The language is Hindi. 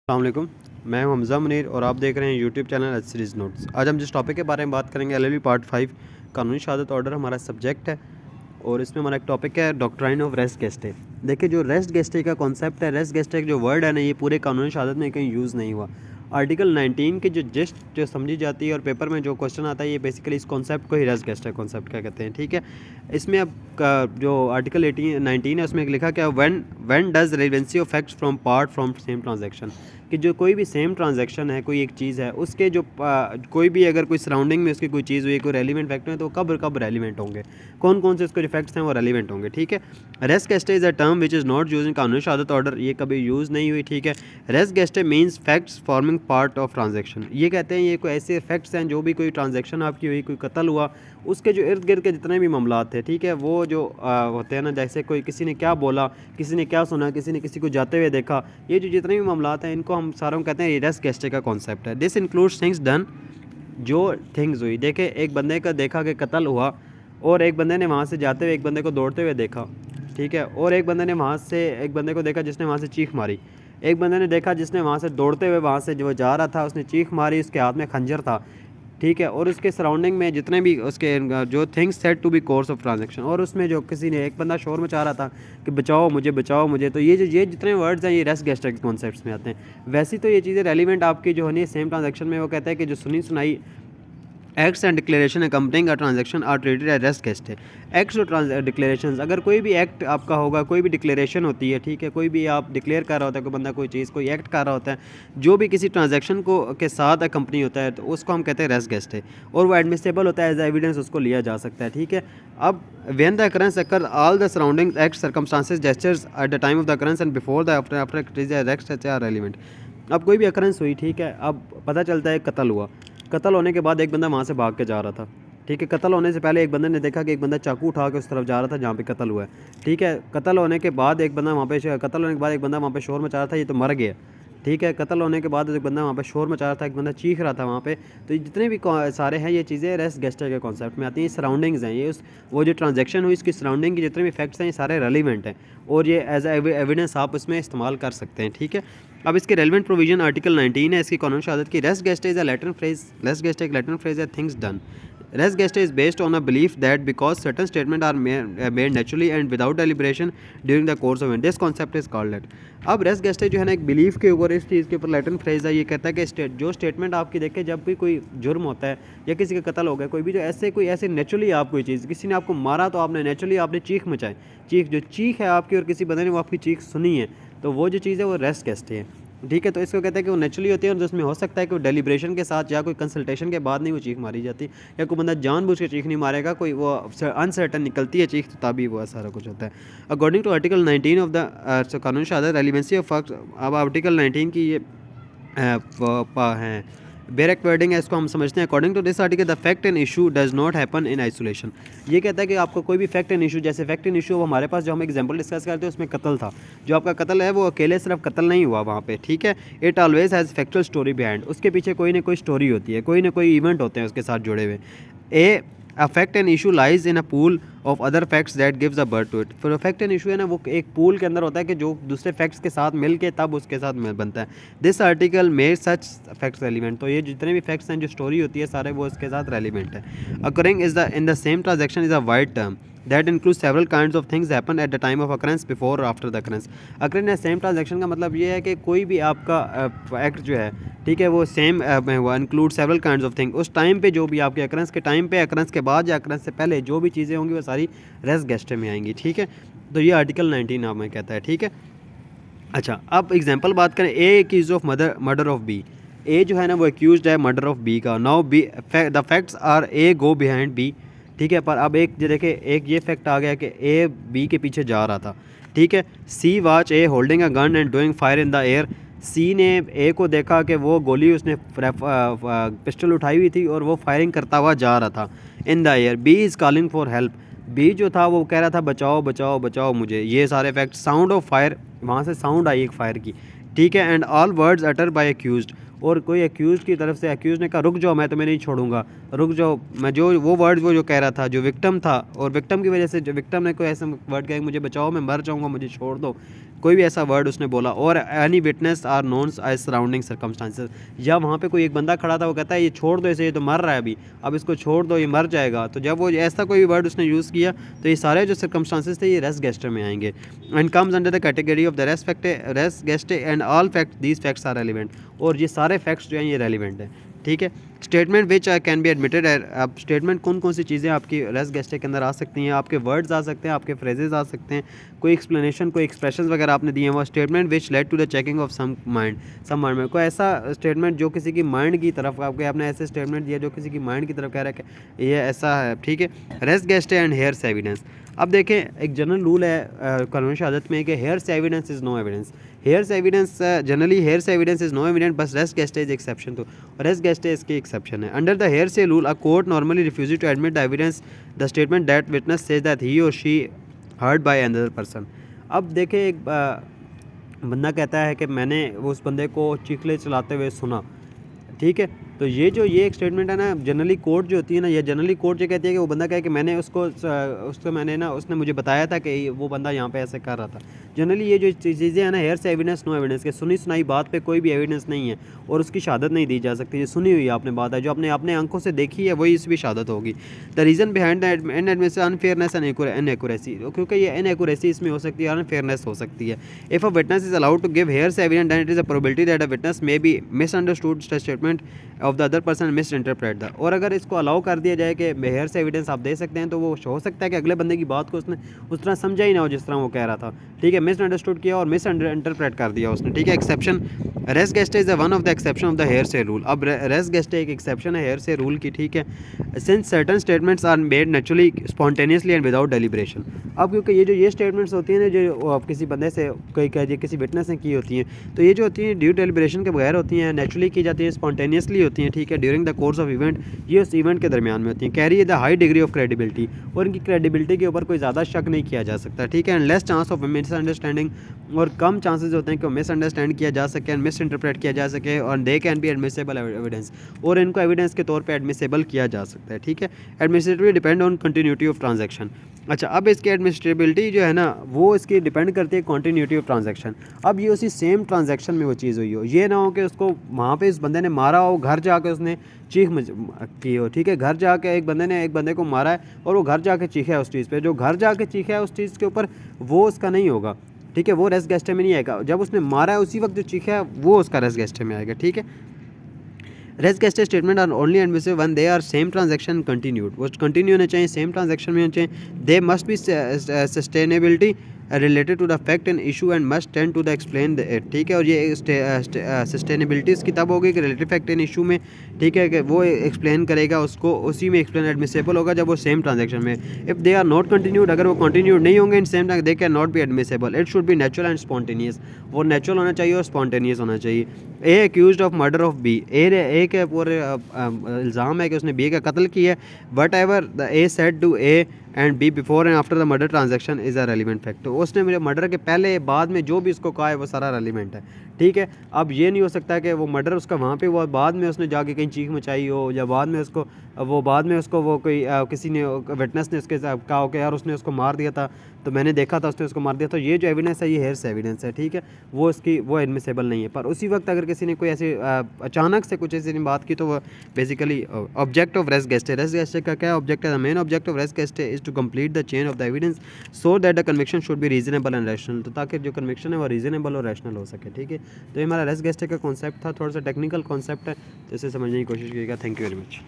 अस्सलाम वालेकुम। मैं हूं हमज़ा मुनीर और आप देख रहे हैं YouTube channel H series notes. आज हम जिस टॉपिक के बारे में बात करेंगे एलएलबी पार्ट 5 कानूनी शहादत ऑर्डर हमारा सब्जेक्ट है और इसमें हमारा एक टॉपिक है डॉक्ट्राइन ऑफ रेस्ट गेस्टे। देखिए जो रेस्ट गेस्टे का कॉन्सेप्ट है, रेस्ट गेस्टे जो वर्ड है ना, ये पूरे कानूनी शहादत में कहीं यूज़ नहीं हुआ। आर्टिकल 19 की जो जस्ट जो समझी जाती है और पेपर में जो क्वेश्चन आता है, ये बेसिकली इस कॉन्सेप्ट को ही रेस्ट गेस्टे कॉन्सेप्ट क्या कहते हैं। ठीक है, इसमें अब जो आर्टिकल 19 है उसमें लिखा क्या, when does relevancy of facts from part from same transaction, कि जो कोई भी सेम ट्रांजैक्शन है, कोई एक चीज़ है, उसके जो कोई भी अगर कोई सराउंडिंग में उसकी कोई चीज़ हुई, कोई रेलिवेंट फैक्टर है, तो कब रेलिवेंट होंगे, कौन कौन से उसके जो फैक्ट्स हैं वो रेलिवेंट होंगे। ठीक है, res gestae is a term which is not used in Qanun-e-Shahadat order, ये कभी यूज़ नहीं हुई। ठीक है, res gestae means facts forming part of transaction, ये कहते हैं ये कोई ऐसे फैक्ट्स हैं जो भी कोई ट्रांजेक्शन आपकी हुई, कोई कत्ल हुआ, उसके जो इर्द गिर्द के जितने भी मामलात थे, ठीक है, वो जो होते हैं ना, जैसे कोई किसी ने क्या बोला, किसी ने क्या सुना, किसी ने किसी को जाते हुए देखा, ये जो जितने भी मामलात हैं इनको हम सारों कहते हैं रेस्ट गेस्टे का कॉन्सेप्ट है। दिस इंक्लूड्स थिंग्स डन, जो थिंग्स हुई। देखे एक बंदे का देखा कि कत्ल हुआ और एक बंदे ने वहाँ से जाते हुए एक बंदे को दौड़ते हुए देखा, ठीक है, और एक बंदे ने वहाँ से एक बंदे को देखा जिसने वहाँ से चीख मारी, एक बंदे ने देखा जिसने वहाँ से दौड़ते हुए वहाँ से जो जा रहा था, उसने चीख मारी, उसके हाथ में खंजर था, ठीक है, और उसके सराउंडिंग में जितने भी उसके जो things said to be course of transaction, और उसमें जो किसी ने एक बंदा शोर मचा रहा था कि बचाओ मुझे, तो ये जितने वर्ड्स हैं ये रेस्ट गेस्टे के कॉन्सेप्ट्स में आते हैं। वैसे तो ये चीज़ें रेलिवेंट आपकी जो है सेम ट्रांजेक्शन में, वो कहता है कि जो सुनी सुनाई acts and declaration accompanying a transaction are treated as res gestae. Acts और डिक्लेरेशन, अगर कोई भी एक्ट आपका होगा, कोई भी डिक्लेरेशन होती है, ठीक है, कोई भी आप डिक्लेयर कर रहा होता है, कोई बंदा कोई चीज़ कोई एक्ट कर रहा होता है, जो भी किसी ट्रांजेक्शन को के साथ अकम्पनी होता है, तो उसको हम कहते हैं रेस्ट गेस्टे, और वो एडमिसेबल होता है, एज एविडेंस उसको लिया जा सकता है। ठीक है, अब when the occurrence occur all the surrounding act circumstances gestures at the time of the occurrence and before the after it is rest are relevant. अब कोई भी अकरेंस हुई, ठीक है, अब पता चलता है कत्ल हुआ, कत्ल होने के बाद एक बंदा वहाँ से भाग के जा रहा था, ठीक है, कत्ल होने से पहले एक बंदे ने देखा कि एक बंदा चाकू उठा के उस तरफ जा रहा था जहाँ पे कत्ल हुआ है, ठीक है, कत्ल होने के बाद एक बंदा वहाँ पे शोर मचा रहा था, ये तो मर गया, ठीक है, कत्ल होने के बाद एक बंदा वहाँ पे शोर मचा रहा था, एक बंदा चीख रहा था वहाँ पे, तो ये जितने भी सारे हैं ये चीज़ें रेस्ट गेस्टे के कॉन्सेप्ट में आती हैं। सराउंडिंग्स हैं, ये वो जो ट्रांजेक्शन हुई इसकी सराउंडिंग के जितने भी फैक्ट्स हैं ये सारे रेलिवेंट हैं और ये एज एविडेंस आप इसमें इस्तेमाल कर सकते हैं। ठीक है, अब इसके रेलिवेंट प्रोविजन आर्टिकल 19 है इसकी कानूनी शहादत की। Res gestae is a Latin phrase, res gestae एक लैटिन फ्रेज है, things done. Res gestae is based on a belief that because certain statements are made naturally and without deliberation during the course of event, this concept is called that। अब रेस्ट गेस्टे जो है ना एक बिलीफ के ऊपर, इस चीज़ के ऊपर लैटिन फ्रेज है, ये कहता है कि जो स्टेटमेंट आपकी देखे जब भी कोई जुर्म होता है या किसी का कत्ल हो गया, कोई भी जो ऐसे नेचुरली आप कोई चीज़, किसी ने आपको मारा तो आपने नेचुरली आपने चीख मचाई, जो चीख है आपकी और किसी बंदे ने वो आपकी चीख सुनी है, तो वो जो चीज़ है वो रेस्ट गेस्टे है। ठीक है, तो इसको कहते हैं कि वो नेचुरली होती है और जिसमें हो सकता है कि वो डेलिब्रेशन के साथ या कोई कंसल्टेशन के बाद नहीं वो चीख मारी जाती, या कोई बंदा जानबूझ के चीख नहीं मारेगा, कोई वो अनसर्टन निकलती है चीख, तो तभी वो सारा कुछ होता है। According to article 19 of the कानूनी शहादत रेलिवेंसी ऑफ फैक्ट्स, अब आर्टिकल 19 की ये हैं बेरेक्ट वर्डिंग है, इसको हम समझते हैं। According to this article the fact and issue does not happen in isolation, ये कहता है कि आपको कोई भी फैक्ट एंड इशू, जैसे फैक्ट एंड इशू हमारे पास जो हम एग्जांपल डिस्कस करते हैं उसमें कत्ल था, जो आपका कत्ल है वो अकेले सिर्फ कत्ल नहीं हुआ वहाँ पे, ठीक है, it always has factual story behind, उसके पीछे कोई ना कोई स्टोरी होती है, कोई ना कोई इवेंट होते हैं उसके साथ जुड़े हुए। A fact and issue lies in a pool of other facts that gives a birth to it। फिर फैक्ट एंड इशू है ना वो एक पूल के अंदर होता है कि जो दूसरे फैक्ट्स के साथ मिल के तब उसके साथ बनता है। This article made such facts relevant, तो ये जितने भी फैक्ट्स हैं जो स्टोरी होती है सारे वो इसके साथ रेलिवेंट है। Occurring is the in the same transaction is a wide term that include several kinds of things happen at the time of occurrence before or after the occurrence. Occurring same transaction का मतलब ये है कि कोई भी आपका एक्ट जो है, ठीक है, वो सेम में हुआ, include several kinds of thing, उस टाइम पे जो भी आपके अकरेंस के टाइम पे, अकरेंस के बाद या अकरेंस से पहले जो भी चीज़ें होंगी वो सारी रेस्ट गेस्टे में आएंगी। ठीक है, तो ये आर्टिकल 19 आप में कहता है। ठीक है, अच्छा, अब एग्जांपल बात करें, A accused of murder of B, A जो है ना वो एक्यूज है मर्डर ऑफ बी का। Now B the facts are A go behind B, ठीक है, पर अब एक जो देखे एक ये फैक्ट आ गया कि ए बी के पीछे जा रहा था, ठीक है, C watch A holding a gun and doing fire in the air, C ने ए को देखा कि वो गोली उसने पिस्टल उठाई हुई थी और वो फायरिंग करता हुआ जा रहा था in the air. B is calling for help, B जो था वो कह रहा था बचाओ बचाओ बचाओ मुझे, ये सारे फैक्ट। साउंड ऑफ फायर, वहाँ से साउंड आई एक फायर की, ठीक है, and all words utter by accused, और कोई एक्यूज़ की तरफ से एक्यूज़ ने कहा रुक जाओ मैं तुम्हें नहीं छोड़ूंगा, रुक जाओ, मैं जो वो वर्ड वो जो कह रहा था जो विक्टिम था, और विक्टिम की वजह से जो विक्टिम ने कोई ऐसा वर्ड कहा मुझे बचाओ मैं मर जाऊंगा मुझे छोड़ दो, कोई भी ऐसा वर्ड उसने बोला, और any witness are known as surrounding circumstances, या वहाँ पे कोई एक बंदा खड़ा था, वो कहता है ये छोड़ दो इसे, ये तो मर रहा है अभी, अब इसको छोड़ दो, ये मर जाएगा। तो जब वो ऐसा कोई वर्ड उसने यूज़ किया तो ये सारे जो सर्कमस्टांसेस थे ये रेस गेस्टर में आएंगे, and comes under the category of the res gestae and all fact these facts are relevant, और ये सारे फैक्ट्स जो हैं ये रेलिवेंट हैं, ठीक है। Statement which can be admitted, अब स्टेटमेंट कौन कौन सी चीज़ें आपकी रेस गेस्टे के अंदर आ सकती हैं, आपके वर्ड्स आ सकते हैं, आपके फ्रेजेस आ सकते हैं, कोई एक्सप्लेनेशन, कोई एक्सप्रेशन वगैरह आपने दिए हैं, वो statement which led to the checking of some mind में, कोई ऐसा स्टेटमेंट जो किसी की माइंड की तरफ, आपने ऐसे स्टेटमेंट दिया जो किसी की माइंड की तरफ कह रहा है कि ये ऐसा है, ठीक है। Res gestae and hairs evidence, अब देखें एक जनरल रूल है कानूनी शहादत में कि hearsay evidence is no evidence, hearsay evidence generally hearsay evidence is no evidence, बस रेस गेस्टे इज एक्सेप्शन, तो रेस गेस्टे इसकी एक्सेप्शन है। Under the hearsay rule a court normally refuse to admit the evidence the statement that witness says that he or she heard by another person. अब देखें एक बंदा कहता है कि मैंने उस बंदे को चीखले चलाते हुए सुना, ठीक है, तो ये एक स्टेटमेंट है ना, जनरली कोर्ट जो होती है ना, ये जनरली कोर्ट ये कहती है कि वो बंदा कहे कि मैंने उसको मैंने ना, उसने मुझे बताया था कि वो बंदा यहाँ पे ऐसे कर रहा था। जनरली ये जो चीज़ें हैं ना, हेयर से एविडेंस नो एविडेंस के, सुनी सुनाई बात पे कोई भी एविडेंस नहीं है और उसकी शहादत नहीं दी जा सकती। ये सुनी हुई आपने बात है, जो आपने अपने आंखों से देखी है वही इसकी शहादत होगी। The reason behind the admission unfairness and inaccuracy, क्योंकि ये इनएक्यूरेसी इसमें हो सकती है, अनफेयरनेस हो सकती है। If a witness is allowed to give hearsay evidence then it is a probability that a witness may be misunderstood statement of the other person misinterpret the, और अगर इसको अलाउ कर दिया जाए कि हेयर से एविडेंस आप दे सकते हैं, तो वो हो सकता है कि अगले बंदे की बात को उसने उस तरह समझा ही ना हो जिस तरह वो कह रहा था, ठीक है, मिस अंडरस्टूड किया और मिस इंटरप्रेट कर दिया उसने, ठीक है। Exception, res gestae is one of the exception of the hearsay rule, अब रेस गेस्टे एक एक्सेप्शन है हेयर से रूल की, ठीक है। Since certain statements are made naturally spontaneously and without deliberation, अब क्योंकि ये स्टेटमेंट्स होती हैं ना, जो किसी बंदे से कोई कह किसी विटनेस ने की होती हैं, तो ये जो होती हैं ड्यू डेलिब्रेशन के बगैर होती हैं, नेचुरली की जाती हैं, स्पॉन्टेनियसली होती हैं, ठीक है, during the course of event, ये उस इवेंट के दरमियान में होती हैं। Carry the high degree of credibility, और इनकी क्रेडिबिलिटी के ऊपर कोई ज़्यादा शक नहीं किया जा सकता, ठीक है। And less chance of misunderstanding, और कम चांसेस होते हैं कि मिसअंडरस्टैंड किया जा सके एंड मिस इंटरप्रेट किया जा सके, और they can be admissible evidence, और इनको एविडेंस के तौर पे एडमिसेबल किया जा सकता है, ठीक है। Administratively depend on continuity of transaction, अच्छा, अब इसकी एडमिनिस्ट्रेबिलिटी जो है ना, वो इसकी डिपेंड करती है कंटिन्यूटी ऑफ ट्रांजैक्शन। अब ये उसी सेम ट्रांजैक्शन में वो चीज़ हुई हो, ये ना हो कि उसको वहाँ पे इस बंदे ने मारा हो, घर जाके उसने चीख की हो, ठीक है, घर जाके एक बंदे ने एक बंदे को मारा है और वो घर जाके चीखा है उस चीज़ पे, जो घर जाके चीखा है उस चीज़ के ऊपर वो उसका नहीं होगा, ठीक है, वो रेस गेस्टे में नहीं आएगा। जब उसने मारा है उसी वक्त जो चीखा है वो उसका रेस गेस्टे में आएगा, ठीक है। Res gestae statement are only admissible when they are same transaction continued, वो कंटिन्यू होने चाहिए, सेम ट्रांजैक्शन में होने चाहिए। They must be sustainability related to the fact and issue and must tend to the explain the, ठीक है, और ये सस्टेनेबिलिटी इसकी तब होगी कि रिलेटिव फैक्ट एंड इशू में, ठीक है, कि वो एक्सप्लेन करेगा उसको, उसी में एक्सप्लेन एडमिसेबल होगा जब वो सेम ट्रांजैक्शन में। If they are not continued, अगर वो कंटिन्यूड नहीं होंगे in same time, they can not be admissible. It should be natural and spontaneous, वो नेचुरल होना चाहिए और स्पॉन्टेनियस होना चाहिए। A accused of murder of B, A के पूरे इल्ज़ाम है कि उसने बी का कत्ल किया है, whatever the A said to A and B before and after the murder transaction is a relevant fact, तो उसने मेरे मर्डर के पहले बाद में जो भी उसको कहा है वो सारा रेलिवेंट है, ठीक है। अब ये नहीं हो सकता कि वो मर्डर उसका वहाँ पे वो बाद में उसने जाके कहीं चीख मचाई हो, या बाद में उसको वो कोई किसी ने विटनेस ने उसके साथ कहा हो कि यार उसने उसको मार दिया था, तो मैंने देखा था उसने उसको मार दिया, तो ये जो एविडेंस है ये हेयर्स एविडेंस है, ठीक है, वो एडमिसेबल नहीं है। पर उसी वक्त अगर किसी ने कोई ऐसी अचानक से कुछ ऐसी बात की, तो वो basically object of res gestae का क्या ऑब्जेक्ट है? The main object of res gestae is to complete the chain of the evidence so that the conviction should be reasonable and rational, तो ताकि जो कन्विक्शन है वो रीजनेबल और रैशनल हो सके, ठीक है। तो ये हमारा रेस गेस्टे का कॉन्सेप्ट था, थोड़ा सा टेक्निकल कॉन्सेप्ट है, तो इसे समझने की कोशिश कीजिएगा। Thank you very much.